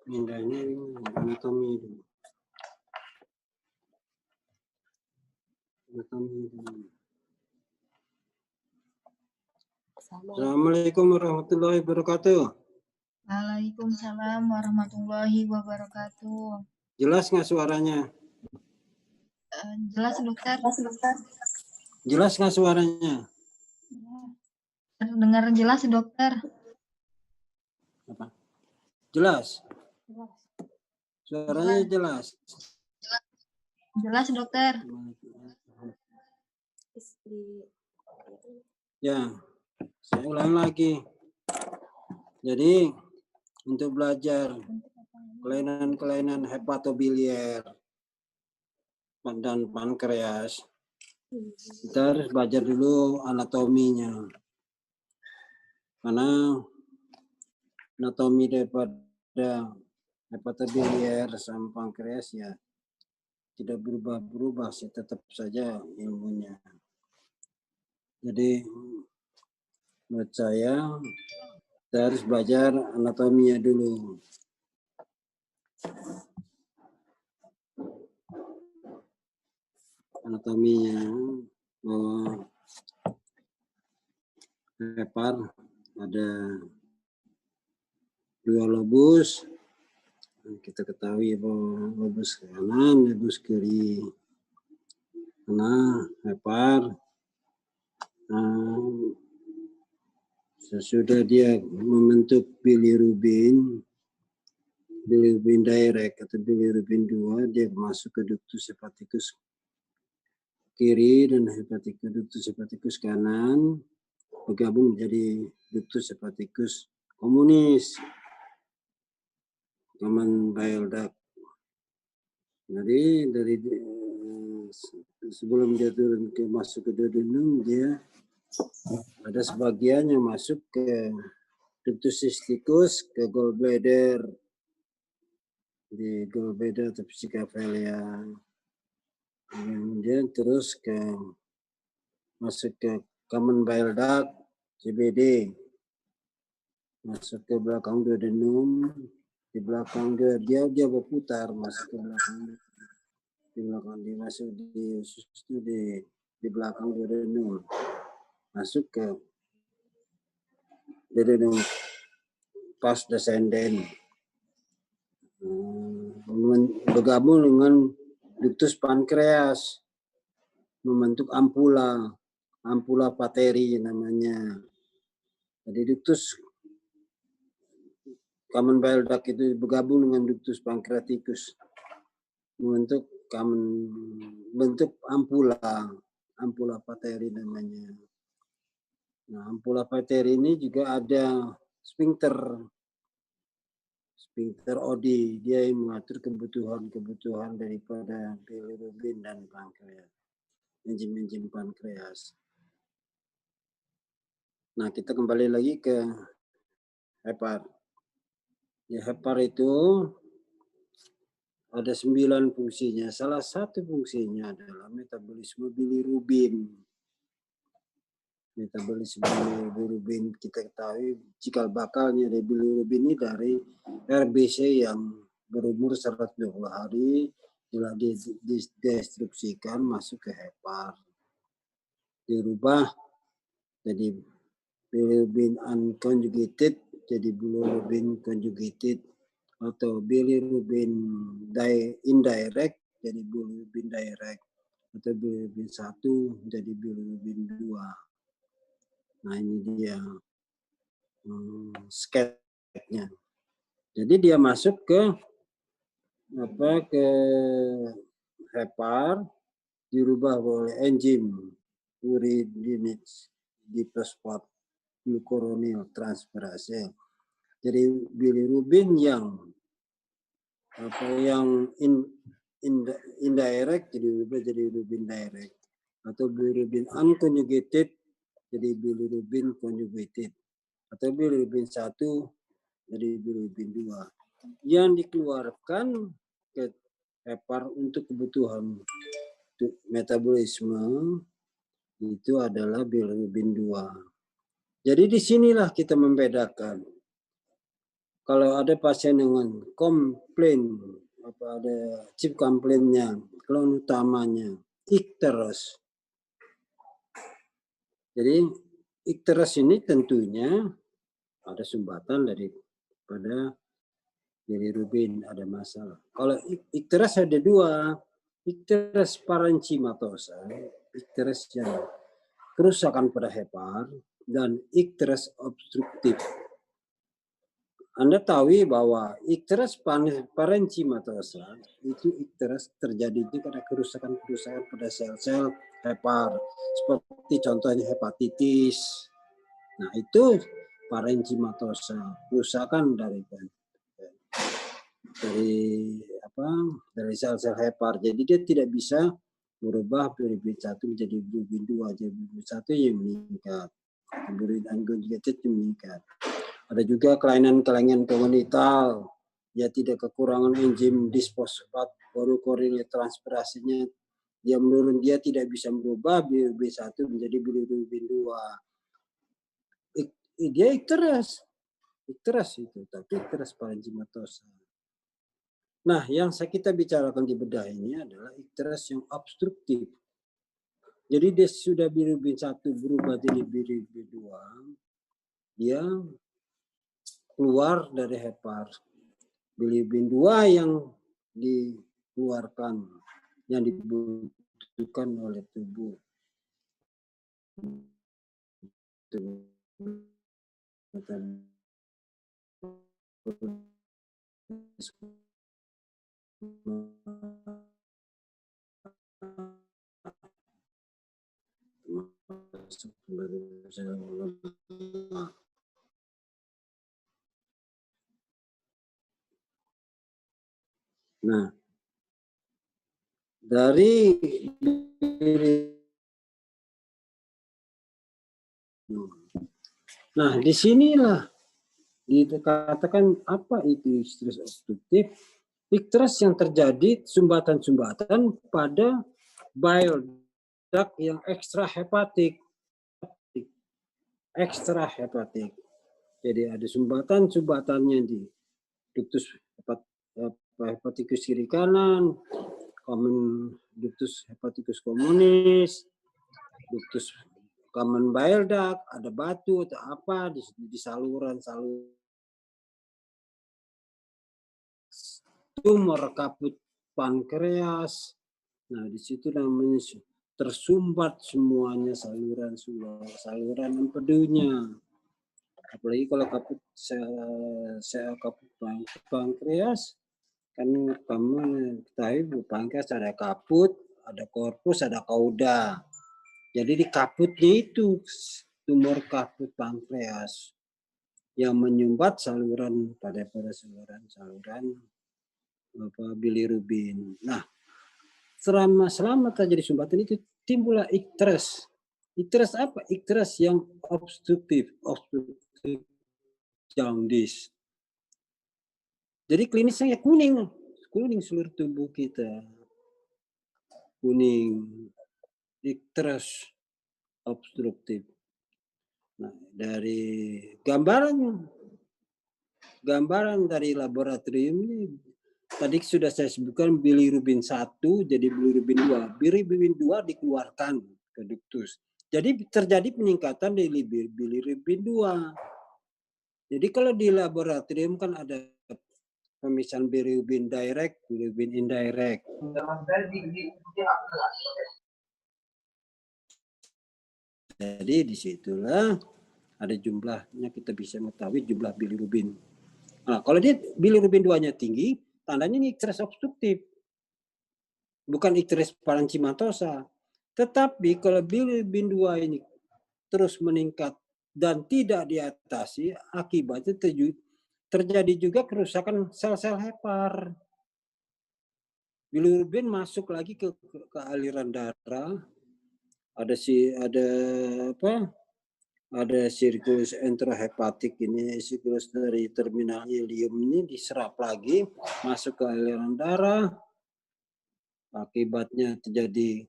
Mindahnya anatomi dulu. Assalamualaikum warahmatullahi wabarakatuh. Waalaikumsalam warahmatullahi wabarakatuh. Jelas nggak suaranya? Jelas dokter. Jelas nggak suaranya? Dengar jelas dokter. Apa? Jelas. Suaranya jelas. Jelas dokter. Ya, saya ulang lagi. Jadi untuk belajar kelainan-kelainan hepatobiliar dan pankreas, kita harus belajar dulu anatominya. Karena anatomi daripada hepatobiliar sama pankreas ya tidak berubah-berubah sih, tetap saja ilmunya. Jadi menurut saya kita harus belajar anatominya dulu. Anatominya hepar ada dua lobus. Kita ketahui bahwa lobus kanan, lobus kiri. Karena hepar sesudah dia membentuk bilirubin direct atau bilirubin 2, dia masuk ke ductus hepaticus kiri dan ductus hepaticus kanan, bergabung menjadi ductus hepaticus communis, common bile duct. Jadi dari sebelum dia turun masuk ke duodenum, dia ada sebagian yang masuk ke ductus cysticus, ke gallbladder, di gallbladder atau vesika velia. Kemudian terus masuk ke common bile duct, CBD, masuk ke belakang duodenum, di belakang dia berputar masuk ke belakang, dia masuk di usus itu di belakang duodenum, masuk ke duodenum pars descendens, bergabung dengan ductus pankreas, membentuk ampula pateri namanya. Jadi ductus common bile duct itu bergabung dengan ductus pancreaticus, membentuk ampula pateri namanya. Nah, ampula pateri ini juga ada sphincter Oddi, dia yang mengatur kebutuhan daripada bilirubin dan pankreas, enzim-enzim pankreas. Nah, kita kembali lagi ke hepar. Ya, hepar itu ada 9 fungsinya. Salah satu fungsinya adalah metabolisme bilirubin. Metabolisme bilirubin kita ketahui cikal bakalnya dari bilirubin ini dari RBC yang berumur 120 hari telah didestruksikan masuk ke hepar. Dirubah jadi bilirubin unconjugated jadi bilirubin conjugated, atau bilirubin indirect jadi bilirubin direct, atau bilirubin 1 jadi bilirubin 2. Nah, ini dia sketnya. Jadi dia masuk ke hepar, dirubah oleh enzim uridinase difosfat glucuronil transferase. Jadi bilirubin yang indirect jadi bilirubin direct, atau bilirubin unconjugated jadi bilirubin conjugated, atau bilirubin 1 jadi bilirubin 2 yang dikeluarkan ke hepar untuk kebutuhan metabolisme itu adalah bilirubin 2. Jadi disinilah kita membedakan Kalau ada pasien dengan komplain, ada chief komplainnya, keluhan utamanya ikterus. Jadi ikterus ini tentunya ada sumbatan daripada bilirubin, ada masalah. Kalau ikterus ada dua, ikterus parenchymatosa, ikterus yang kerusakan pada hepar, dan ikterus obstruktif. Anda tahu bahwa ikterus parenchymatosa itu ikterus terjadinya karena kerusakan-kerusakan pada sel-sel hepar, seperti contohnya hepatitis. Nah, itu parenchymatosa, kerusakan dari sel-sel hepar. Jadi dia tidak bisa merubah bilirubin 1 menjadi bilirubin 2, jadi bilirubin 1 yang meningkat, bilirubin angiogenesis meningkat. Ada juga kelainan-kelainan kongenital, dia tidak kekurangan enzim disfosfat borokorilet transferasenya, dia menurun, dia tidak bisa merubah bilirubin 1 menjadi bilirubin 2. Dia ikterus itu, tapi ikterus parenchymatosa. Nah, yang kita bicarakan di bedah ini adalah ikterus yang obstruktif. Jadi dia sudah bilirubin 1 berubah jadi bilirubin 2, dia keluar dari hepar. Bilirubin 2 yang dikeluarkan, yang dibutuhkan oleh tubuh. Nah, dari disinilah dikatakan apa itu ikterus obstruktif. Ikterus yang terjadi sumbatan-sumbatan pada bile duct yang ekstrahepatik. Jadi ada sumbatan-sumbatannya di ductus hepaticus kiri kanan, ductus hepaticus communis, ductus common bile duct, ada batu atau apa di saluran tumor kaput pankreas. Nah, di situ namanya tersumbat semuanya saluran empedunya. Apalagi kalau kaput kaput pankreas, kan kamu tahu pankreas ada kaput, ada korpus, ada kauda. Jadi di kaputnya itu tumor kaput pankreas yang menyumbat saluran bilirubin. Nah, selama terjadi sumbatan itu timbullah ikterus. Ikterus apa? Ikterus yang obstruktif jaundice. Jadi klinisnya kuning seluruh tubuh kita. Kuning, ikterus obstruktif. Nah, dari gambaran dari laboratorium ini tadi sudah saya sebutkan bilirubin 1 jadi bilirubin 2. Bilirubin 2 dikeluarkan ke ductus. Jadi terjadi peningkatan dari bilirubin 2. Jadi kalau di laboratorium kan ada pemisahan bilirubin direct, bilirubin indirect. Jadi disitulah ada jumlahnya, kita bisa mengetahui jumlah bilirubin. Nah, kalau dia bilirubin 2-nya tinggi, tandanya ini ikterus obstruktif. Bukan ikterus parenchymatosa. Tetapi kalau bilirubin 2 ini terus meningkat dan tidak diatasi, akibatnya terjadi juga kerusakan sel-sel hepar. Bilirubin masuk lagi ke aliran darah. Ada sirkulus enterohepatik ini, sirkulus dari terminal ileum ini diserap lagi, masuk ke aliran darah. Akibatnya terjadi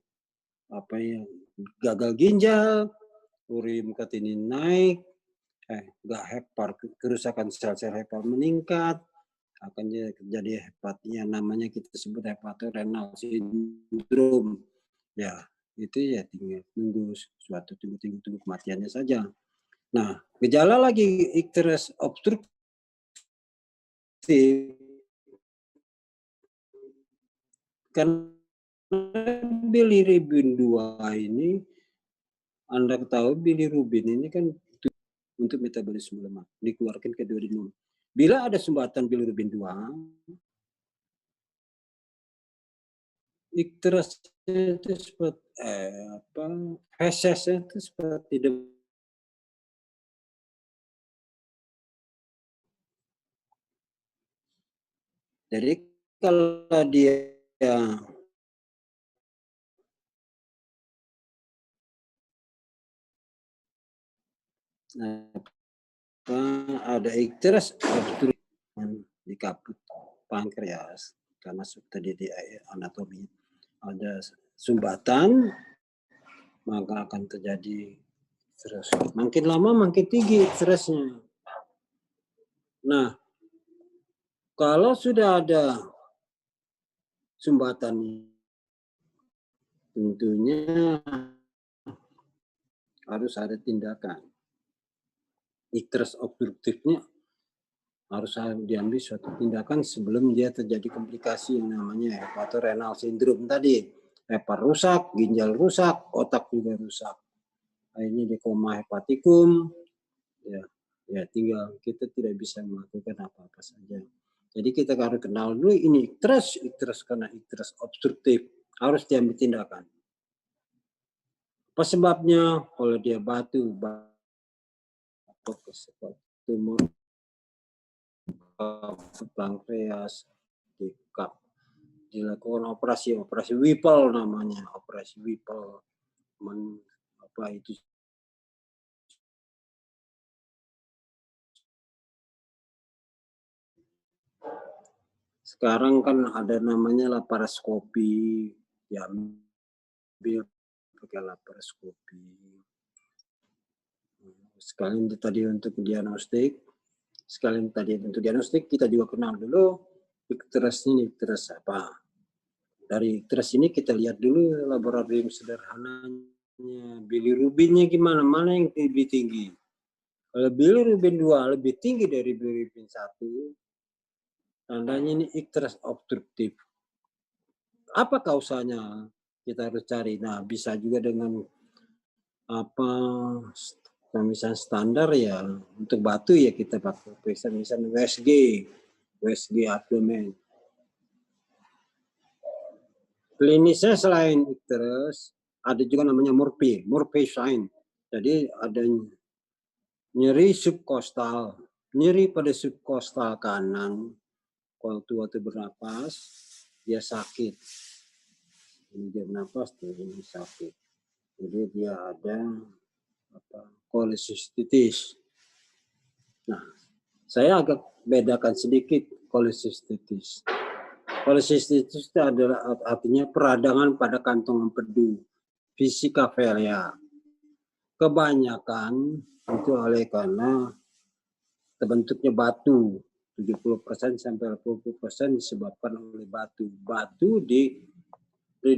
gagal ginjal, urium kreatinin naik, nggak hepar, kerusakan sel-sel hepar meningkat, akan terjadi yang namanya kita sebut hepatorenal syndrome. Ya, itu ya tinggal tunggu kematiannya saja. Nah, gejala lagi icterus obstruktif karena bilirubin 2 ini, Anda tahu bilirubin ini kan untuk metabolisme lemak, dikeluarkan ke duodenum. Bila ada sumbatan bilirubin 2, icterus itu seperti fesesnya itu seperti jadi kalau dia ada icterus obstruktif di kaput pankreas, karena tadi di anatomi ada sumbatan, maka akan terjadi stres. Makin lama makin tinggi stresnya. Nah, kalau sudah ada sumbatan, tentunya harus ada tindakan. Icterus obstruktifnya harus diambil suatu tindakan sebelum dia terjadi komplikasi yang namanya hepatorenal syndrome tadi. Hepar rusak, ginjal rusak, otak juga rusak. Akhirnya di koma hepatikum, ya tinggal kita tidak bisa melakukan apa-apa saja. Jadi kita harus kenal dulu ini icterus karena icterus obstruktif harus diambil tindakan. Apa sebabnya? Kalau dia batu tumor pankreas, dilakukan operasi Whipple namanya, operasi Whipple. Itu sekarang kan ada namanya laparoskopi, diambil pakai laparoskopi. Sekalian tadi untuk diagnostik, kita juga kenal dulu icterus ini icterus apa. Dari icterus ini kita lihat dulu laboratorium sederhananya, bilirubinnya gimana, mana yang lebih tinggi. Kalau bilirubin 2 lebih tinggi dari bilirubin 1, tandanya ini icterus obstruktif. Apa kausanya? Kita harus cari. Nah, bisa juga dengan pemeriksaan standar ya. Untuk batu ya kita pakai pemeriksaan USG abdomen. Klinisnya selain icterus, ada juga namanya Murphy sign. Jadi ada nyeri subkostal, nyeri pada subkostal kanan. Waktu bernapas, dia sakit. Ini dia bernapas, ini sakit. Jadi dia ada cholecystitis. Nah, saya agak bedakan sedikit cholecystitis. Cholecystitis itu adalah artinya peradangan pada kantong empedu, vesicaphelia. Kebanyakan itu karena terbentuknya batu, 70% sampai 80% disebabkan oleh batu. Batu di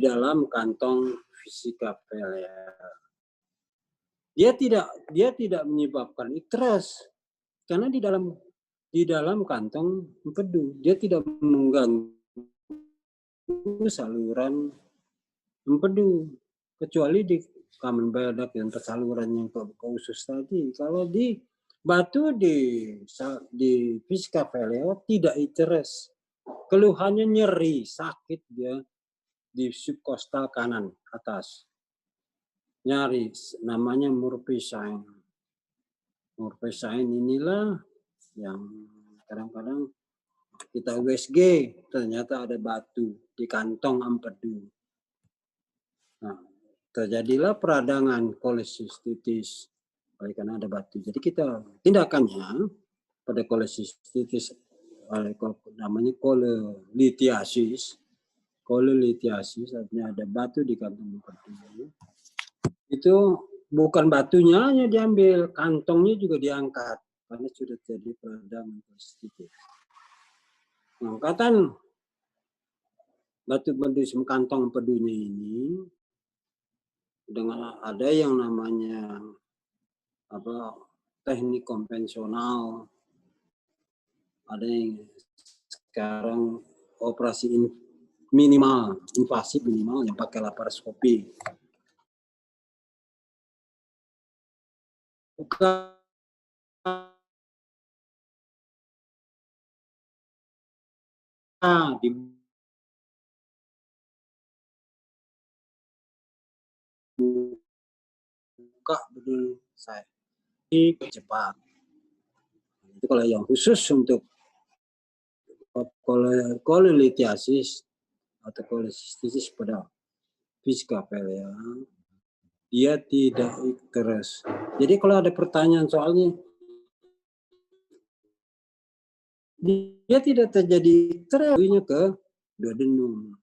dalam kantong vesicaphelia. Dia tidak menyebabkan icterus karena di dalam kantong empedu dia tidak mengganggu saluran empedu, kecuali di common bile duct yang saluran yang ke usus tadi. Kalau di batu di vesicaphelia tidak icterus, keluhannya nyeri, sakit dia di subkostal kanan atas. Nyari, namanya Murphy sign. Murphy sign inilah yang kadang-kadang kita USG, ternyata ada batu di kantong empedu. Nah, terjadilah peradangan cholecystitis oleh karena ada batu. Jadi kita tindakannya pada cholecystitis namanya cholelithiasis. Cholelithiasis artinya ada batu di kantong empedu. Itu bukan batunya hanya diambil, kantongnya juga diangkat karena sudah jadi peradangan positif. Angkatan batu bedu kantong pedunya ini dengan ada yang namanya teknik konvensional, ada yang sekarang operasi invasif minimal yang pakai laparoskopi. Bukan dibuka betul saya cepat. Itu kalau yang khusus untuk kolelitiasis atau kolesistisis pada Piscapella, dia tidak icterus. Jadi kalau ada pertanyaan soalnya, dia tidak terjadi icterusnya ke duodenum.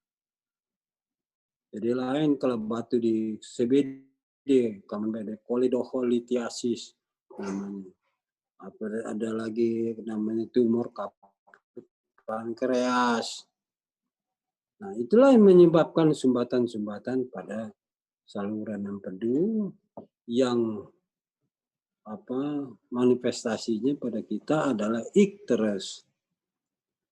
Jadi lain kalau batu di CBD, kemudian kolidoholitiasis namanya. Ada lagi namanya tumor pankreas. Nah, itulah yang menyebabkan sumbatan-sumbatan pada saluran empedu yang manifestasinya pada kita adalah icterus.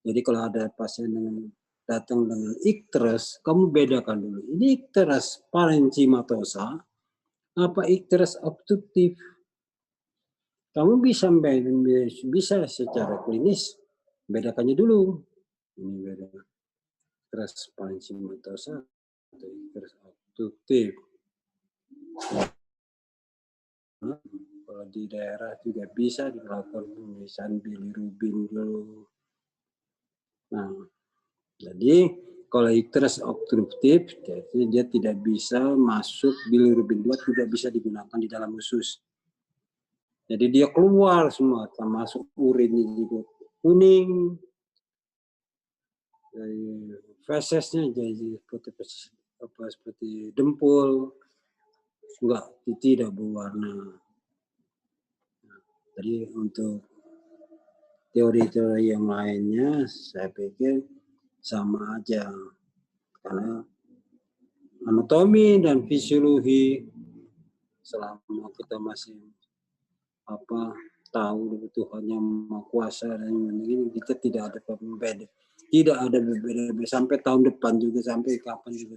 Jadi kalau ada pasien dengan datang dengan icterus, kamu bedakan dulu. Ini icterus parenchymatosa apa icterus obstruktif? Kamu bisa secara klinis bedakannya dulu. Ini beda icterus parenchymatosa atau icterus obstruktif. Kalau di daerah juga bisa dilakukan pemeriksaan bilirubin dulu. Nah, jadi kalau icterus obstruktif, jadi dia tidak bisa masuk, bilirubin 2 tidak bisa digunakan di dalam usus. Jadi dia keluar semua, termasuk urinnya juga kuning, fesesnya jadi seperti dempul, tidak berwarna. Jadi untuk teori-teori yang lainnya saya pikir sama aja, karena anatomi dan fisiologi selama kita masih tahu Tuhan yang Maha Kuasa dan ini kita tidak ada berbeda, sampai tahun depan juga, sampai kapan juga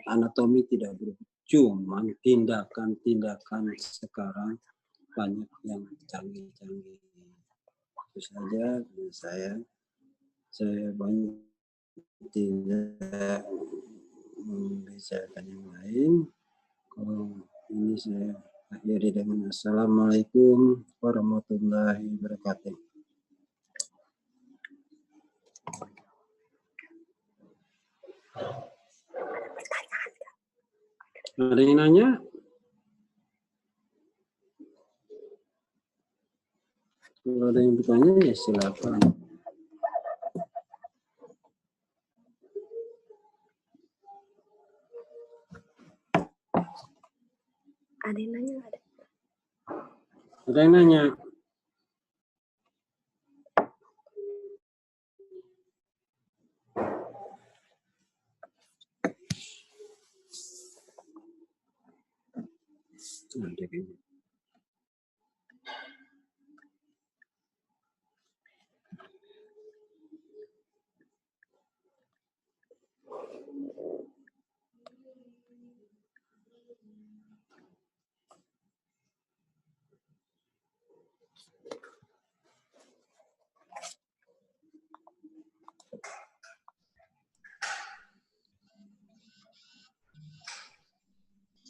anatomi tidak berubah, cuma tindakan sekarang banyak yang canggih-canggih. Itu saja saya banyak tidak membicarakan yang lain. Kalau ini saya akhiri dengan Assalamualaikum warahmatullahi wabarakatuh. Ada yang nanya? Kalau ada yang bertanya ya silakan. Ada yang nanya? Ada yang nanya? Ada kayaknya.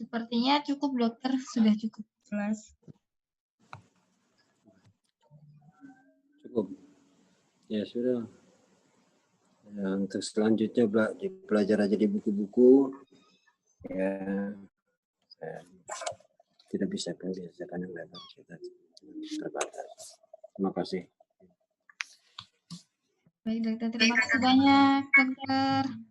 Sepertinya cukup dokter, sudah cukup jelas. Cukup. Ya sudah. Ya, untuk selanjutnya belajar aja di buku-buku. Ya, saya tidak bisa membiasakan yang lebar, kita terbatas. Terima kasih. Baik dokter, terima kasih banyak dokter.